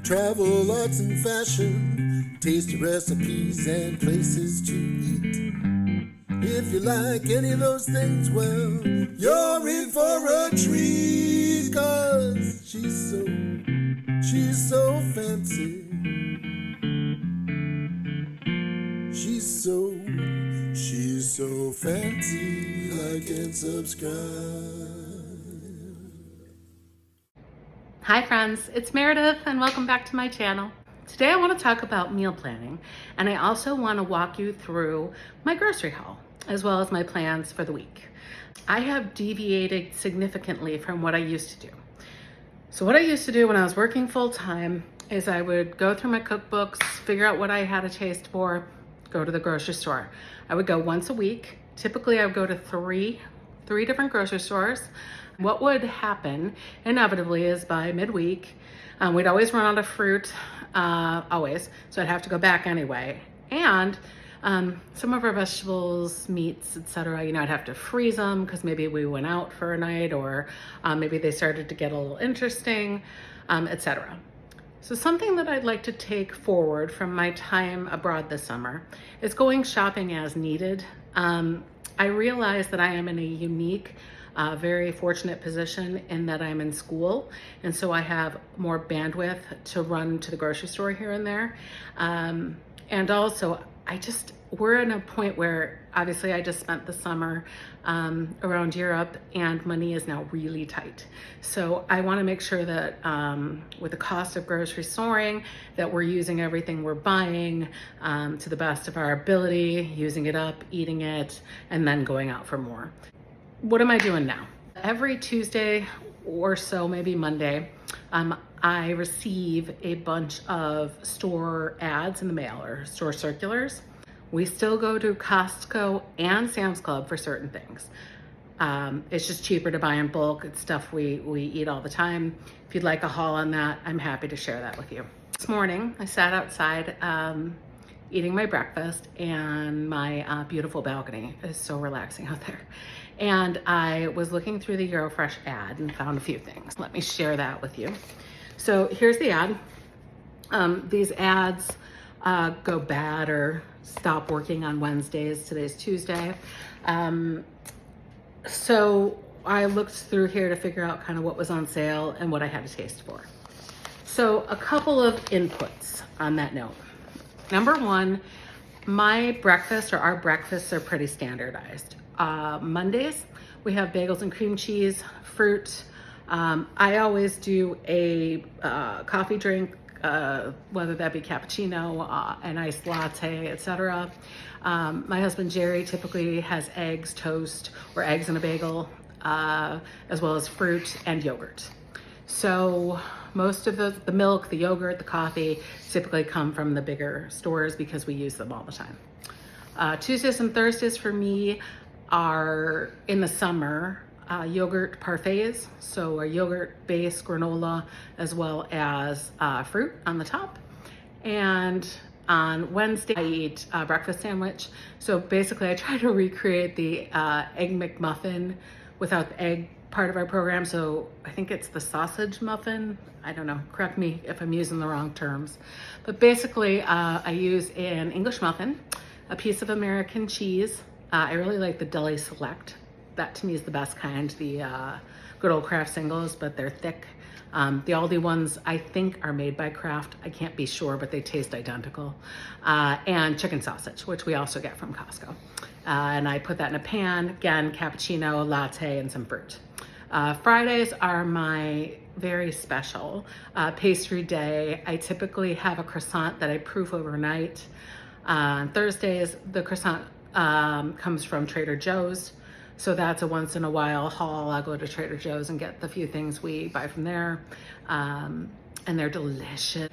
travel, arts and fashion, tasty recipes and places to eat. If you like any of those things, well, you're in for a treat, 'cause she's so fancy. She's so fancy. Like and subscribe. Hi friends, it's Meredith and welcome back to my channel. Today I want to talk about meal planning, and I also want to walk you through my grocery haul as well as my plans for the week. I have deviated significantly from what I used to do. So what I used to do when I was working full-time is I would go through my cookbooks, figure out what I had a taste for, go to the grocery store. I would go once a week. Typically I would go to three different grocery stores. What would happen inevitably is by midweek, we'd always run out of fruit, always, so I'd have to go back anyway. And some of our vegetables, meats, etc., I'd have to freeze them because maybe we went out for a night, or maybe they started to get a little interesting, etc. So something that I'd like to take forward from my time abroad this summer is going shopping as needed. I realize that I am in a unique, very fortunate position in that I'm in school, and so I have more bandwidth to run to the grocery store here and there. And also, we're in a point where obviously I just spent the summer around Europe, and money is now really tight. So I want to make sure that with the cost of grocery soaring, that we're using everything we're buying to the best of our ability, using it up, eating it, and then going out for more. What am I doing now? Every Tuesday or so, maybe Monday, I receive a bunch of store ads in the mail, or store circulars. We still go to Costco and Sam's Club for certain things. It's just cheaper to buy in bulk. It's stuff we eat all the time. If you'd like a haul on that, I'm happy to share that with you. This morning, I sat outside eating my breakfast, and my beautiful balcony is so relaxing out there. And I was looking through the Eurofresh ad and found a few things. Let me share that with you. So here's the ad. These ads go bad or stop working on Wednesdays. Today's Tuesday. So I looked through here to figure out kind of what was on sale and what I had a taste for. So a couple of inputs on that note. Number one, my breakfast, or our breakfasts, are pretty standardized. Mondays, we have bagels and cream cheese, fruit. I always do a coffee drink, whether that be cappuccino, an iced latte, etc. My husband Jerry typically has eggs, toast, or eggs in a bagel, as well as fruit and yogurt. So most of the milk, the yogurt, the coffee typically come from the bigger stores because we use them all the time. Tuesdays and Thursdays for me are, in the summer, yogurt parfaits, so a yogurt-based granola as well as fruit on the top. And on Wednesday, I eat a breakfast sandwich. So basically, I try to recreate the Egg McMuffin without the egg part of our program. So I think it's the sausage muffin. I don't know, correct me if I'm using the wrong terms. But basically, I use an English muffin, a piece of American cheese. I really like the Deli Select. That to me is the best kind, the good old Kraft singles, but they're thick. The Aldi ones I think are made by Kraft. I can't be sure, but they taste identical. And chicken sausage, which we also get from Costco. And I put that in a pan, again, cappuccino, latte, and some fruit. Fridays are my very special pastry day. I typically have a croissant that I proof overnight. Thursdays, the croissant comes from Trader Joe's. So that's a once in a while haul. I'll go to Trader Joe's and get the few things we buy from there. And they're delicious.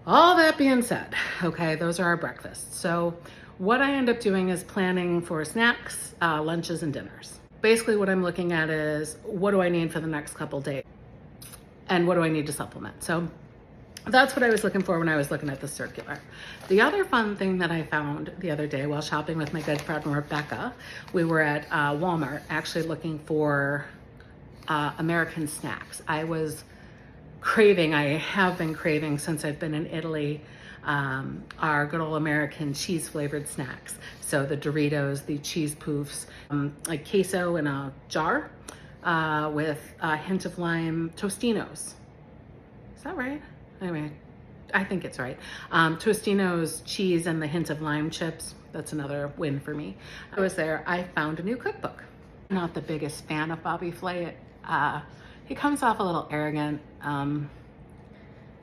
All that being said, okay, those are our breakfasts. So what I end up doing is planning for snacks, lunches, and dinners. Basically what I'm looking at is, what do I need for the next couple days? And what do I need to supplement? So that's what I was looking for when I was looking at the circular. The other fun thing that I found the other day while shopping with my good friend Rebecca, we were at Walmart actually looking for American snacks. I was craving, I have been craving since I've been in Italy, are good old American cheese flavored snacks. So the Doritos, the cheese poofs, like queso in a jar with a hint of lime, Tostinos. Is that right? Anyway, I think it's right. Tostinos, cheese, and the hint of lime chips. That's another win for me. I was there, I found a new cookbook. Not the biggest fan of Bobby Flay. He comes off a little arrogant. You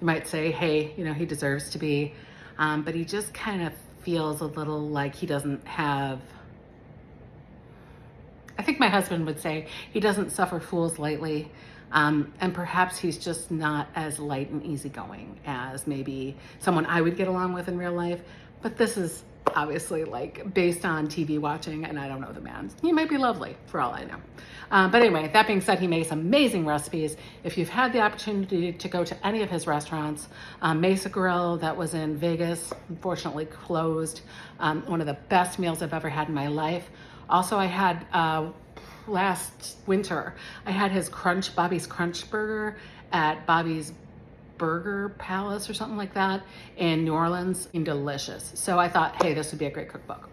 might say, hey, you know, he deserves to be, but he just kind of feels a little like he doesn't have, I think my husband would say, he doesn't suffer fools lightly. And perhaps he's just not as light and easygoing as maybe someone I would get along with in real life. But this is obviously like based on TV watching, and I don't know the man. He might be lovely for all I know. But anyway, that being said, he makes amazing recipes. If you've had the opportunity to go to any of his restaurants, Mesa Grill that was in Vegas, unfortunately closed. One of the best meals I've ever had in my life. Also, I had last winter, I had his Bobby's Crunch Burger at Bobby's Burger Palace or something like that in New Orleans. Delicious. So I thought, hey, this would be a great cookbook.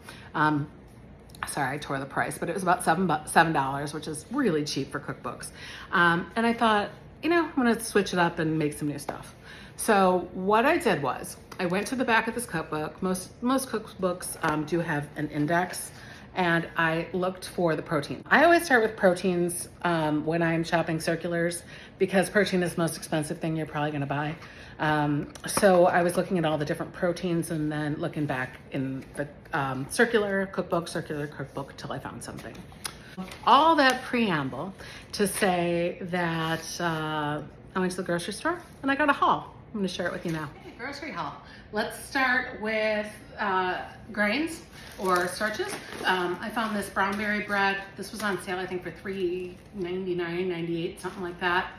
Sorry, I tore the price, but it was about $7, which is really cheap for cookbooks. And I thought, you know, I'm gonna switch it up and make some new stuff. So what I did was I went to the back of this cookbook. Most cookbooks do have an index, and I looked for the protein. I always start with proteins when I'm shopping circulars because protein is the most expensive thing you're probably gonna buy. So I was looking at all the different proteins and then looking back in the circular cookbook till I found something. All that preamble to say that I went to the grocery store and I got a haul. I'm gonna share it with you now. Okay, grocery haul. Let's start with grains or starches. I found this brownberry bread. This was on sale, I think, for $3.99, $98, something like that.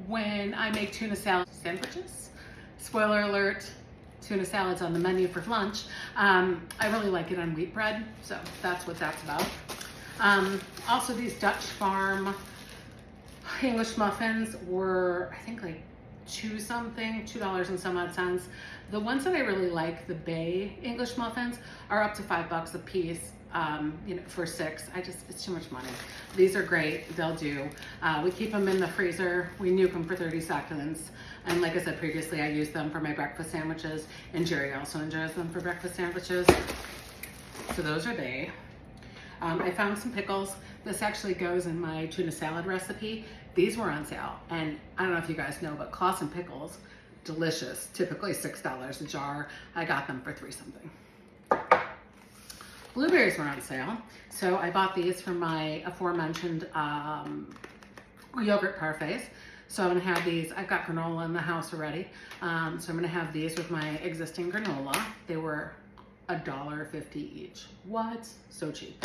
When I make tuna salad sandwiches, spoiler alert, tuna salad's on the menu for lunch. I really like it on wheat bread, so that's what that's about. Also, these Dutch Farm English muffins were, I think, like $2 and some odd cents. The ones that I really like, the Bay English muffins, are up to $5 a piece. You know, for $6, it's too much money. These are great, they'll do. We keep them in the freezer. We nuke them for 30 seconds. And like I said previously, I use them for my breakfast sandwiches, and Jerry also enjoys them for breakfast sandwiches. So those are they. I found some pickles. This actually goes in my tuna salad recipe. These were on sale, and I don't know if you guys know, but Claussen pickles, delicious, typically $6 a jar. I got them for $3 something. Blueberries were on sale, so I bought these for my aforementioned yogurt parfaits. So I'm gonna have these. I've got granola in the house already, so I'm gonna have these with my existing granola. They were $1.50 each. What? So cheap.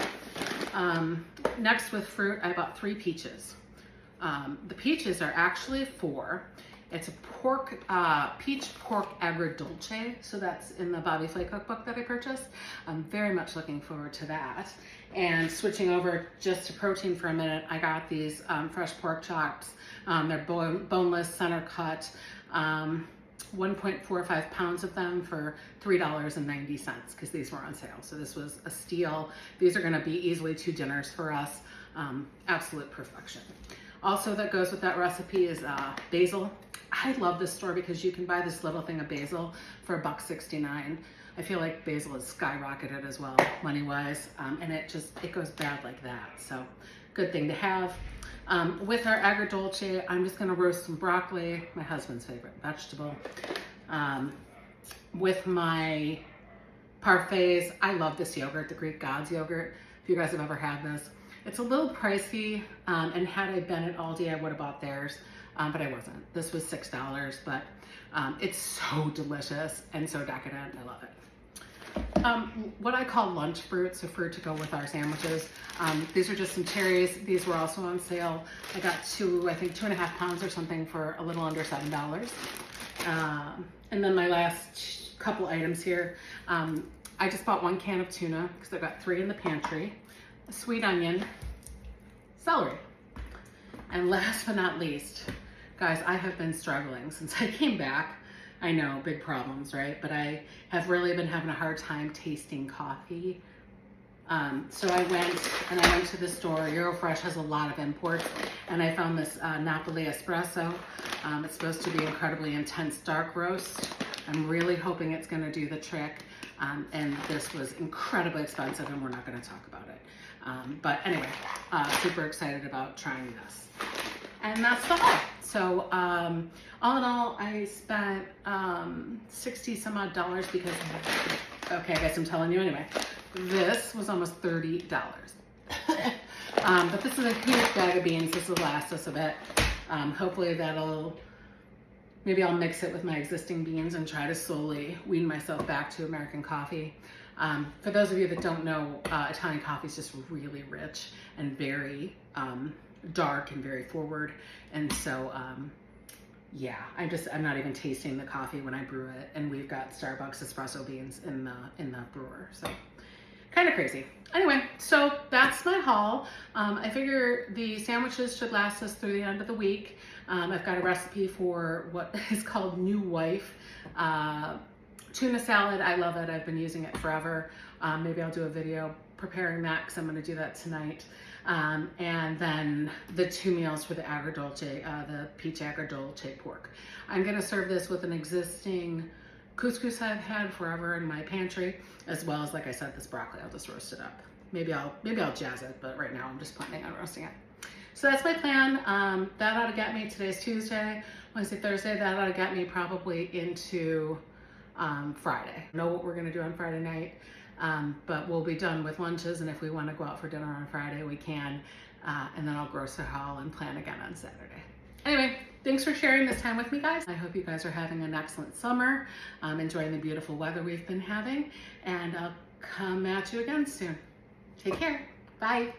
Next, with fruit, I bought 3 peaches. The peaches are actually 4. It's a peach pork agrodolce, so that's in the Bobby Flay cookbook that I purchased. I'm very much looking forward to that. And switching over just to protein for a minute, I got these fresh pork chops. They're boneless, center cut, 1.45 pounds of them for $3.90 because these were on sale. So this was a steal. These are gonna be easily 2 dinners for us. Absolute perfection. Also, that goes with that recipe is basil. I love this store because you can buy this little thing of basil for $1.69. I feel like basil has skyrocketed as well, money-wise, and it goes bad like that. So, good thing to have. With our agrodolce, I'm just gonna roast some broccoli, my husband's favorite vegetable. With my parfaits, I love this yogurt, the Greek Gods yogurt. If you guys have ever had this, it's a little pricey, and had I been at Aldi, I would have bought theirs, but I wasn't. This was $6, but it's so delicious and so decadent. I love it. What I call lunch fruit, so fruit to go with our sandwiches. These are just some cherries. These were also on sale. I got 2.5 pounds or something for a little under $7. And then my last couple items here. I just bought 1 can of tuna because I've got 3 in the pantry. A sweet onion, celery, and last but not least, Guys, I have been struggling since I came back. I know, big problems, right? But I have really been having a hard time tasting coffee. So I went to the store. Eurofresh has a lot of imports, and I found this Napoli Espresso. It's supposed to be incredibly intense dark roast. I'm really hoping it's going to do the trick. And this was incredibly expensive, and we're not going to talk about it. But anyway, super excited about trying this. And that's the haul. So all in all, I spent 60 some odd dollars because, okay, I guess I'm telling you anyway. This was almost $30. But this is a huge bag of beans. This will last us a bit. Hopefully maybe I'll mix it with my existing beans and try to slowly wean myself back to American coffee. For those of you that don't know, Italian coffee is just really rich and very dark and very forward. And so, yeah, I'm not even tasting the coffee when I brew it. And we've got Starbucks espresso beans in the brewer. So kind of crazy. Anyway, so that's my haul. I figure the sandwiches should last us through the end of the week. I've got a recipe for what is called New Wife tuna salad. I love it. I've been using it forever. Maybe I'll do a video preparing that because I'm going to do that tonight. And then the 2 meals for the agrodolce, the peach agrodolce pork. I'm going to serve this with an existing couscous I've had forever in my pantry, as well as, like I said, this broccoli. I'll just roast it up. Maybe I'll jazz it, but right now I'm just planning on roasting it. So that's my plan. That ought to get me, today's Tuesday, Wednesday, Thursday, that ought to get me probably into Friday. I know what we're gonna do on Friday night, but we'll be done with lunches, and if we wanna go out for dinner on Friday, we can, and then I'll grocery haul and plan again on Saturday. Anyway, thanks for sharing this time with me, guys. I hope you guys are having an excellent summer, enjoying the beautiful weather we've been having, and I'll come at you again soon. Take care. Bye.